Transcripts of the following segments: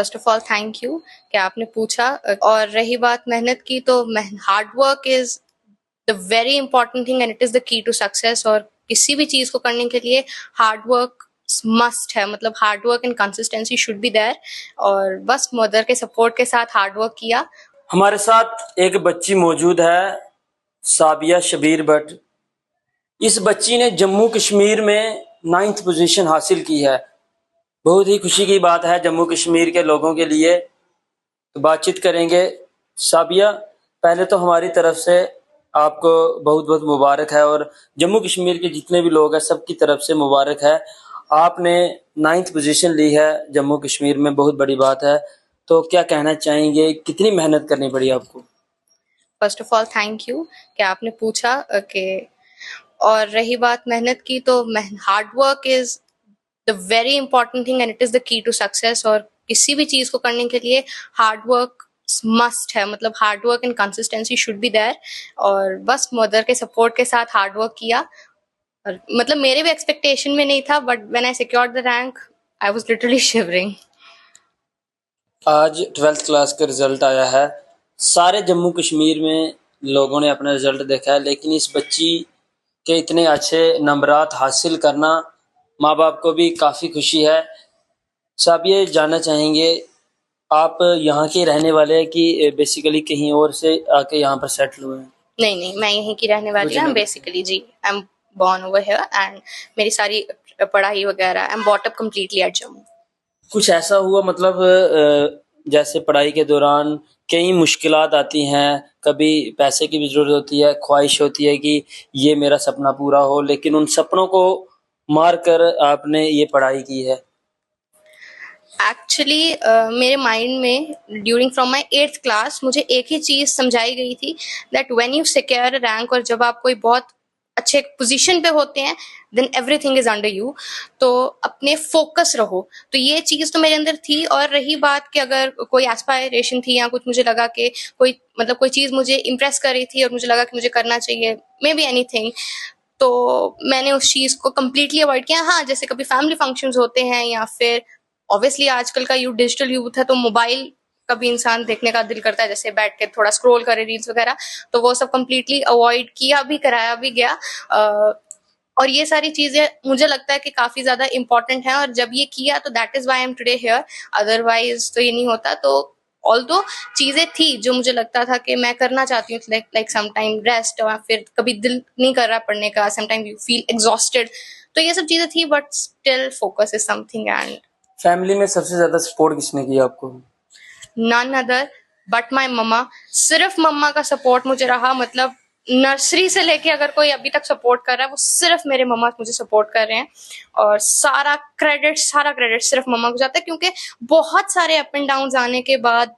First of all thank you कि आपने पूछा। और रही बात मेहनत की, तो hard work is the very important thing and it is the key to success. और किसी भी चीज को करने के लिए हार्ड वर्क मस्ट है, मतलब hard work and consistency should be there. और बस मदर के सपोर्ट के साथ हार्ड वर्क किया। हमारे साथ एक बच्ची मौजूद है, साबिया शबीर भट्ट। इस बच्ची ने जम्मू कश्मीर में 9th पोजीशन हासिल की है। बहुत ही खुशी की बात है जम्मू कश्मीर के लोगों के लिए। तो बातचीत करेंगे। साबिया, पहले तो हमारी तरफ से आपको बहुत बहुत मुबारक है और जम्मू कश्मीर के जितने भी लोग हैं सबकी तरफ से मुबारक है। आपने 9th पोजीशन ली है जम्मू कश्मीर में, बहुत बड़ी बात है। तो क्या कहना चाहेंगे, कितनी मेहनत करनी पड़ी आपको? First of all thank you कि आपने पूछा कि और रही बात मेहनत की, तो hard work is the very important thing and it is the key to success. और किसी भी चीज को करने के लिए हार्ड वर्क मस्ट है, मतलब hard work and consistency should be there. और बस मदर के सपोर्ट के साथ हार्ड वर्क किया। और मतलब मेरे भी एक्सपेक्टेशन में नहीं था, but when I secured the rank I was literally shivering. आज 12th क्लास का रिजल्ट आया है। सारे जम्मू कश्मीर में लोगों ने अपना रिजल्ट देखा है, लेकिन इस बच्ची के इतने अच्छे नंबरात हासिल करना माँ बाप को भी काफ़ी खुशी है। साहब, ये जानना चाहेंगे, आप यहाँ के रहने वाले हैं कि बेसिकली कहीं और से आके यहाँ पर सेटल हुए हैं? नहीं नहीं, मैं यहीं की रहने वाली हूँ बेसिकली जी। I am born over here and मेरी सारी पढ़ाई वगैरह I am brought up completely at Jammu. कुछ ऐसा हुआ, मतलब जैसे पढ़ाई के दौरान कई मुश्किलात आती हैं, कभी पैसे की भी ज़रूरत होती है, ख्वाहिश होती है कि ये मेरा सपना पूरा हो, लेकिन उन सपनों को मार कर आपने ये पढ़ाई की है? एक्चुअली मेरे माइंड में during from my 8th class मुझे एक ही चीज समझाई गई थी, that when you secure rank, और जब आप कोई बहुत अच्छे पोजीशन पे होते हैं, then everything is under you. तो अपने फोकस रहो। तो ये चीज तो मेरे अंदर थी। और रही बात कि अगर कोई एस्पायरेशन थी या कुछ मुझे लगा कि कोई मतलब कोई चीज मुझे इम्प्रेस कर रही थी और मुझे लगा कि मुझे करना चाहिए, मे बी एनीथिंग, तो मैंने उस चीज को कम्प्लीटली अवॉइड किया। हाँ, जैसे कभी फैमिली फंक्शंस होते हैं या फिर ऑब्वियसली आजकल का यूथ डिजिटल यूथ है, तो मोबाइल कभी इंसान देखने का दिल करता है, जैसे बैठ के थोड़ा स्क्रॉल करे रील्स वगैरह, तो वो सब कम्प्लीटली अवॉइड किया भी, कराया भी गया। और ये सारी चीजें मुझे लगता है कि काफी ज्यादा इंपॉर्टेंट है, और जब ये किया तो that is why I am today here. Otherwise तो ये नहीं होता। तो ऑल्दो चीजें थी जो मुझे लगता था कि मैं करना चाहती हूँ, लाइक सम टाइम रेस्ट, और फिर कभी दिल नहीं कर रहा पढ़ने का, some time you feel exhausted, तो ये सब चीजें थी, but still focus is something. And family में सबसे ज्यादा सपोर्ट किसने किया आपको? None other but my mumma. सिर्फ मम्मा का सपोर्ट मुझे रहा, मतलब नर्सरी से लेके अगर कोई अभी तक सपोर्ट कर रहा है, वो सिर्फ मेरे मम्मा मुझे सपोर्ट कर रहे हैं। और सारा क्रेडिट सिर्फ मम्मा को जाता है, क्योंकि बहुत सारे अप एंड डाउन आने के बाद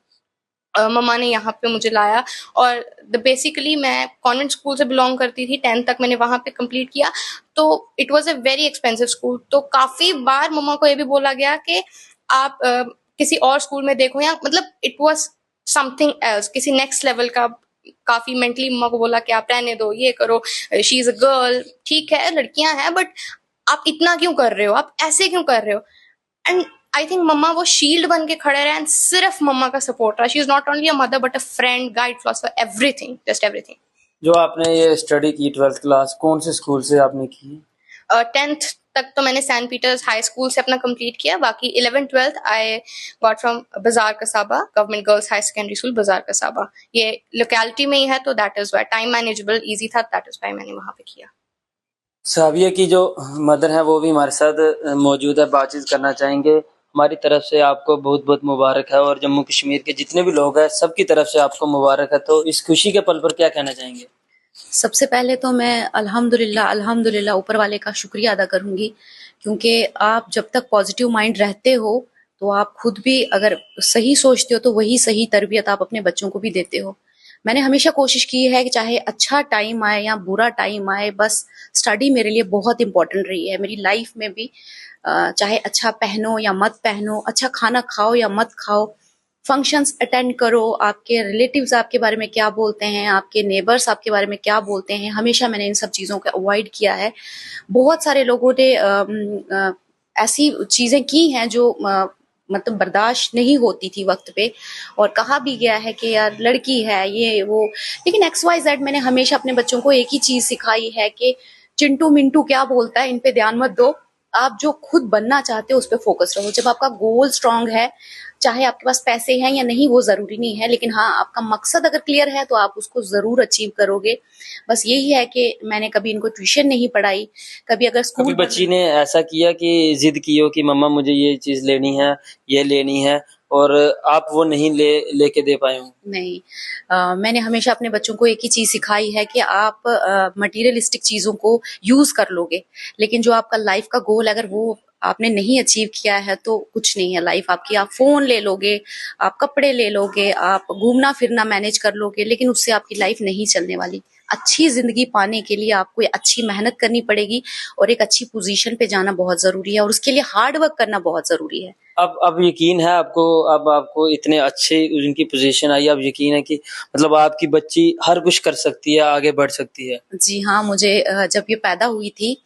मम्मा ने यहाँ पे मुझे लाया। और बेसिकली मैं कॉन्वेंट स्कूल से बिलोंग करती थी, 10th तक मैंने वहां पे कंप्लीट किया। तो it was a very expensive school, तो काफी बार मम्मा को ये भी बोला गया कि आप किसी और स्कूल में देखो, या मतलब इट वाज समथिंग एल्स, किसी नेक्स्ट लेवल का। काफी मेंटली मम्मा को बोला कि आप रहने दो, ये करो, शी इज अ गर्ल, ठीक है लड़कियां हैं, बट आप इतना क्यों कर रहे हो, आप ऐसे क्यों कर रहे हो। एंड आई थिंक मम्मा वो शील्ड बन के खड़े रहे, एंड सिर्फ मम्मा का सपोर्ट रहा। She is not only a mother but a friend, guide, philosopher, everything, just everything. जो आपने ये स्टडी की 12th क्लास कौन से स्कूल से आपने की? 10th तक तो मैंने सेंट पीटर्स हाई स्कूल से अपना कंप्लीट किया। बाकी 11th-12th I got from Bazar Kasaba government girls high secondary school Bazar Kasaba. ये लोकेलिटी में ही है, तो that is why time manageable easy था, दैट इज वाई मैंने वहां पे किया। साबिया की जो मदर है वो भी हमारे साथ मौजूद है, बातचीत करना चाहेंगे। हमारी तरफ से आपको बहुत बहुत मुबारक है और जम्मू कश्मीर के जितने भी लोग हैं सबकी तरफ से आपको मुबारक है। तो इस खुशी के पल पर क्या कहना चाहेंगे? सबसे पहले तो मैं अल्हम्दुलिल्लाह अल्हम्दुलिल्लाह ऊपर वाले का शुक्रिया अदा करूंगी, क्योंकि आप जब तक पॉजिटिव माइंड रहते हो तो आप खुद भी अगर सही सोचते हो तो वही सही तरबियत आप अपने बच्चों को भी देते हो। मैंने हमेशा कोशिश की है कि चाहे अच्छा टाइम आए या बुरा टाइम आए, बस स्टडी मेरे लिए बहुत इंपॉर्टेंट रही है मेरी लाइफ में भी। चाहे अच्छा पहनो या मत पहनो, अच्छा खाना खाओ या मत खाओ, फंक्शंस अटेंड करो, आपके रिलेटिव्स आपके बारे में क्या बोलते हैं, आपके नेबर्स आपके बारे में क्या बोलते हैं, हमेशा मैंने इन सब चीज़ों को अवॉइड किया है। बहुत सारे लोगों ने ऐसी चीज़ें की हैं जो मतलब बर्दाश्त नहीं होती थी वक्त पे, और कहा भी गया है कि यार लड़की है ये वो। लेकिन XYZ मैंने हमेशा अपने बच्चों को एक ही चीज सिखाई है कि चिंटू मिंटू क्या बोलता है इन पे ध्यान मत दो, आप जो खुद बनना चाहते हो उस पर फोकस रहो। जब आपका गोल स्ट्रांग है, चाहे आपके पास पैसे हैं या नहीं वो जरूरी नहीं है, लेकिन हाँ आपका मकसद अगर क्लियर है तो आप उसको जरूर अचीव करोगे। बस यही है कि मैंने कभी इनको ट्यूशन नहीं पढ़ाई, कभी अगर कभी स्कूल बच्ची ने ऐसा किया कि जिद की हो कि मम्मा मुझे ये चीज लेनी है, ये लेनी है, और आप वो नहीं लेके दे पाए हो? नहीं। मैंने हमेशा अपने बच्चों को एक ही चीज सिखाई है कि आप मटेरियलिस्टिक चीजों को यूज कर लोगे, लेकिन जो आपका लाइफ का गोल है अगर वो आपने नहीं अचीव किया है तो कुछ नहीं है लाइफ आपकी। आप फोन ले लोगे, आप कपड़े ले लोगे, आप घूमना फिरना मैनेज कर लोगे, लेकिन उससे आपकी लाइफ नहीं चलने वाली। अच्छी जिंदगी पाने के लिए आपको अच्छी मेहनत करनी पड़ेगी और एक अच्छी पोजीशन पे जाना बहुत जरूरी है, और उसके लिए हार्ड वर्क करना बहुत जरूरी है। अब यकीन है आपको, अब आपको इतने अच्छे उनकी पोजीशन आई, अब यकीन है कि मतलब आपकी बच्ची हर कुछ कर सकती है, आगे बढ़ सकती है? जी हाँ, मुझे जब ये पैदा हुई थी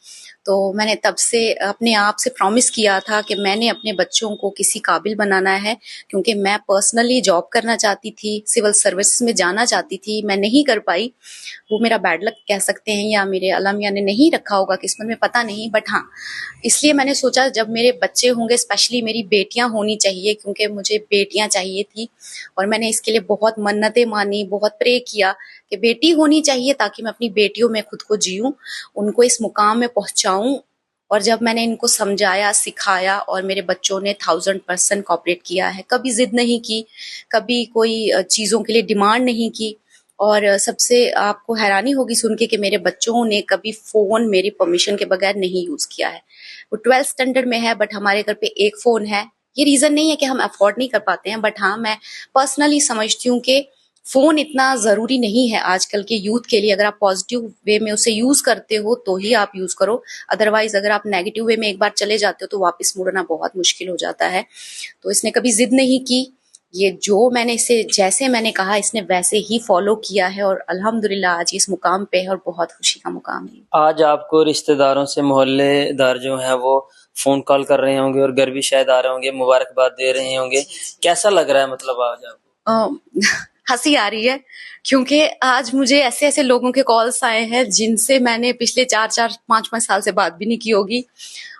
तो मैंने तब से अपने आप से प्रॉमिस किया था कि मैंने अपने बच्चों को किसी काबिल बनाना है, क्योंकि मैं पर्सनली जॉब करना चाहती थी, सिविल सर्विसेज में जाना चाहती थी, मैं नहीं कर पाई। वो मेरा बैड लक कह सकते हैं या मेरे अल्लाह मियां ने नहीं रखा होगा किस्मत में, पता नहीं, बट हाँ इसलिए मैंने सोचा जब मेरे बच्चे होंगे, स्पेशली मेरी बेटियां होनी चाहिए, क्योंकि मुझे बेटियां चाहिए थी, और मैंने इसके लिए बहुत मन्नतें मानी, बहुत प्रे किया कि बेटी होनी चाहिए ताकि मैं अपनी बेटियों में खुद को जीऊं, उनको इस मुकाम में पहुंचाऊं। और जब मैंने इनको समझाया सिखाया और मेरे बच्चों ने 1000% कॉपरेट किया है, कभी जिद नहीं की, कभी कोई चीजों के लिए डिमांड नहीं की। और सबसे आपको हैरानी होगी सुन के कि मेरे बच्चों ने कभी फोन मेरी परमिशन के बगैर नहीं यूज किया है। वो 12th स्टैंडर्ड में है, बट हमारे घर पे एक फोन है। ये रीजन नहीं है कि हम अफोर्ड नहीं कर पाते हैं, बट हाँ मैं पर्सनली समझती हूँ कि फोन इतना जरूरी नहीं है आजकल के यूथ के लिए। अगर आप पॉजिटिव वे में उसे यूज करते हो तो ही आप यूज करो, अदरवाइज अगर आप नेगेटिव वे में एक बार चले जाते हो तो वापस मुड़ना बहुत मुश्किल हो जाता है। तो इसने कभी जिद नहीं की, ये जो मैंने इसे जैसे मैंने कहा इसने वैसे ही फॉलो किया है, और अल्हम्दुलिल्लाह आज इस मुकाम पे है और बहुत खुशी का मुकाम है। आज आपको रिश्तेदारों से मोहल्लेदार जो है वो फोन कॉल कर रहे होंगे और घर भी शायद आ रहे होंगे, मुबारकबाद दे रहे होंगे, कैसा लग रहा है मतलब आज आपको? हंसी आ रही है, क्योंकि आज मुझे ऐसे ऐसे लोगों के कॉल्स आए हैं जिनसे मैंने पिछले 4-4, 5-5 साल से बात भी नहीं की होगी,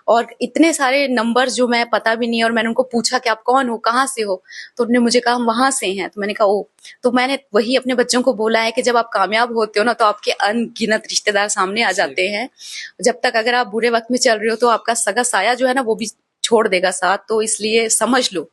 और इतने सारे नंबर जो मैं पता भी नहीं है। और मैंने उनको पूछा कि आप कौन हो, कहाँ से हो, तो उन्होंने मुझे कहा हम वहां से हैं। तो मैंने कहा ओ, तो मैंने वही अपने बच्चों को बोला है कि जब आप कामयाब होते हो ना तो आपके अनगिनत रिश्तेदार सामने आ जाते हैं। जब तक अगर आप बुरे वक्त में चल रहे हो तो आपका सगा साया जो है ना वो भी छोड़ देगा साथ। तो इसलिए समझ लो,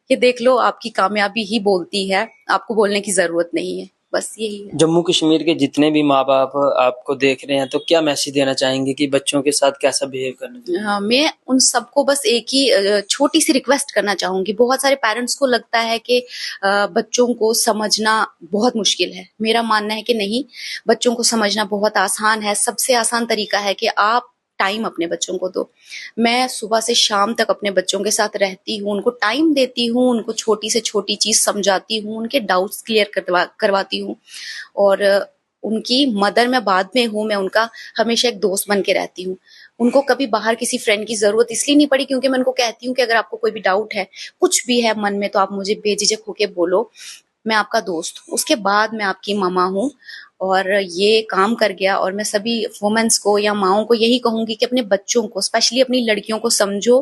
ये देख लो, आपकी कामयाबी ही बोलती है, आपको बोलने की जरूरत नहीं है, बस यही है। जम्मू कश्मीर के जितने भी माँ बाप आपको देख रहे हैं तो क्या मैसेज देना चाहेंगे कि बच्चों के साथ कैसा बिहेव करना चाहिए? हाँ, मैं उन सबको बस एक ही छोटी सी रिक्वेस्ट करना चाहूंगी। बहुत सारे पेरेंट्स को लगता है कि बच्चों को समझना बहुत मुश्किल है, मेरा मानना है कि नहीं, बच्चों को समझना बहुत आसान है। सबसे आसान तरीका है कि आप टाइम अपने बच्चों को दो। मैं सुबह से शाम तक अपने बच्चों के साथ रहती हूँ, उनको टाइम देती हूँ, उनको छोटी से छोटी चीज समझाती हूँ, उनके डाउट्स क्लियर करवाती हूँ, और उनकी मदर मैं बाद में हूँ, मैं उनका हमेशा एक दोस्त बन के रहती हूँ। उनको कभी बाहर किसी फ्रेंड की जरूरत इसलिए नहीं पड़ी क्योंकि मैं उनको कहती हूँ कि अगर आपको कोई भी डाउट है, कुछ भी है मन में, तो आप मुझे बेझिझक होके बोलो, मैं आपका दोस्त हूँ। उसके बाद मैं आपकी मामा हूँ, और ये काम कर गया। और मैं सभी वुमेन्स को या माओं को यही कहूंगी कि अपने बच्चों को, स्पेशली अपनी लड़कियों को समझो,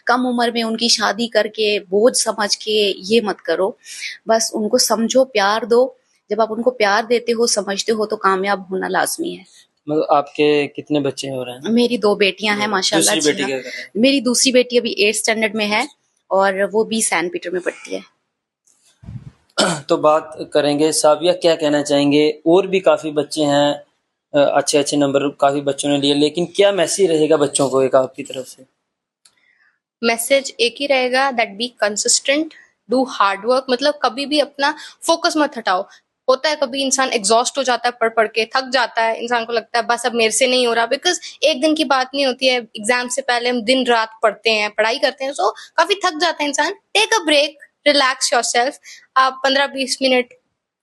कम उम्र में उनकी शादी करके बोझ समझ के ये मत करो, बस उनको समझो, प्यार दो। जब आप उनको प्यार देते हो, समझते हो, तो कामयाब होना लाजमी है। मतलब आपके कितने बच्चे हो रहे हैं? मेरी 2 बेटियां हैं माशाल्लाह। दूसरी जी बेटी हाँ, क्या कर रहे हैं? मेरी दूसरी बेटी अभी 8th स्टैंडर्ड में है और वो भी सैन पीटर में पढ़ती है। तो बात करेंगे, साबिया क्या कहना चाहेंगे? और भी काफी बच्चे हैं, अच्छे अच्छे नंबर काफी बच्चों ने लिए, लेकिन क्या मैसेज रहेगा बच्चों को एक आपकी तरफ से? मैसेज एक ही रहेगा, that be consistent, do hard work. मतलब कभी भी अपना फोकस मत हटाओ। होता है कभी इंसान एग्जॉस्ट हो जाता है, पढ़ पढ़ के थक जाता है, इंसान को लगता है बस अब मेरे से नहीं हो रहा, बिकॉज एक दिन की बात नहीं होती है। एग्जाम से पहले हम दिन रात पढ़ते हैं, पढ़ाई करते हैं, सो काफी थक जाता है इंसान। Take a break, relax yourself. आप 15-20 मिनट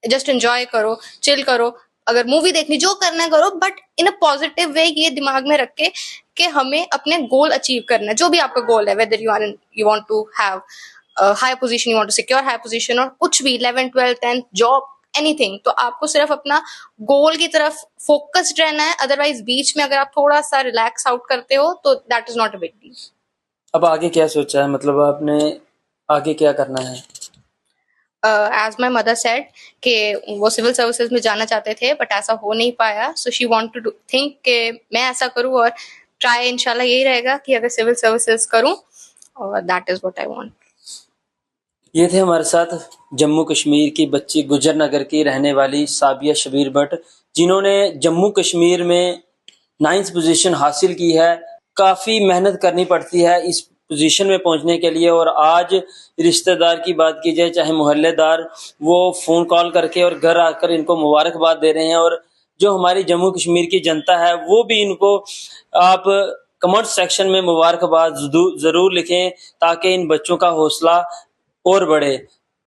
जस्ट एंजॉय करो, चिल करो। अगर मूवी देखनी, जो करना है करो, but in a positive way. ये दिमाग में रख के कि हमें अपने गोल अचीव करना है, जो भी आपका गोल है, whether you want to have high position, you want to secure high position, और कुछ भी 11th 12th 10th job anything, तो आपको सिर्फ अपना गोल की तरफ फोकस्ड रहना है। अदरवाइज बीच में अगर आप थोड़ा सा रिलैक्स आउट करते हो तो that is not a big deal. अब आगे क्या सोचा है, मतलब आपने आगे क्या करना है? एज माई मदर सेड कि वो सिविल सर्विसेज में जाना चाहते थे बट ऐसा हो नहीं पाया, so she want to think कि मैं ऐसा करूं, और ट्राई इंशाल्लाह यही रहेगा कि अगर सिविल सर्विसेज करूं, और that is what I want. ये थे हमारे साथ जम्मू कश्मीर की बच्ची, गुजर नगर की रहने वाली साबिया शबीर भट्ट, जिन्होंने जम्मू कश्मीर में 9th पोजीशन हासिल की है। काफ़ी मेहनत करनी पड़ती है इस पोजीशन में पहुंचने के लिए, और आज रिश्तेदार की बात की जाए, चाहे मोहल्लेदार, वो फ़ोन कॉल करके और घर आकर इनको मुबारकबाद दे रहे हैं। और जो हमारी जम्मू कश्मीर की जनता है वो भी इनको, आप कमेंट सेक्शन में मुबारकबाद ज़रूर लिखें ताकि इन बच्चों का हौसला और बढ़े।